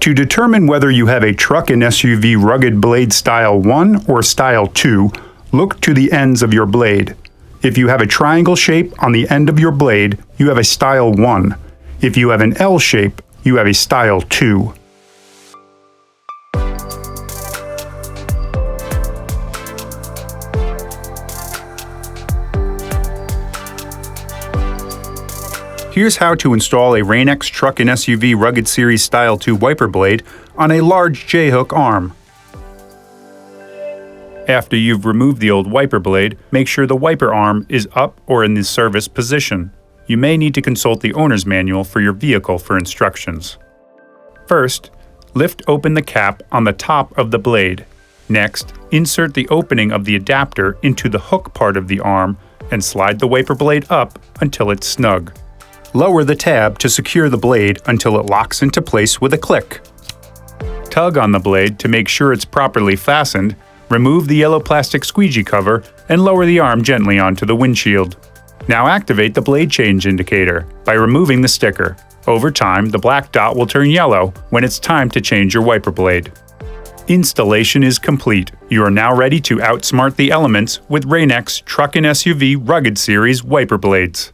To determine whether you have a truck and SUV rugged blade style 1 or style 2, look to the ends of your blade. If you have a triangle shape on the end of your blade, you have a style 1. If you have an L shape, you have a style 2. Here's how to install a Rain-X Truck and SUV Rugged Series Style 2 wiper blade on a large J-hook arm. After you've removed the old wiper blade, make sure the wiper arm is up or in the service position. You may need to consult the owner's manual for your vehicle for instructions. First, lift open the cap on the top of the blade. Next, insert the opening of the adapter into the hook part of the arm and slide the wiper blade up until it's snug. Lower the tab to secure the blade until it locks into place with a click. Tug on the blade to make sure it's properly fastened, remove the yellow plastic squeegee cover, and lower the arm gently onto the windshield. Now activate the blade change indicator by removing the sticker. Over time, the black dot will turn yellow when it's time to change your wiper blade. Installation is complete. You are now ready to outsmart the elements with Rain-X Truck and SUV Rugged Series wiper blades.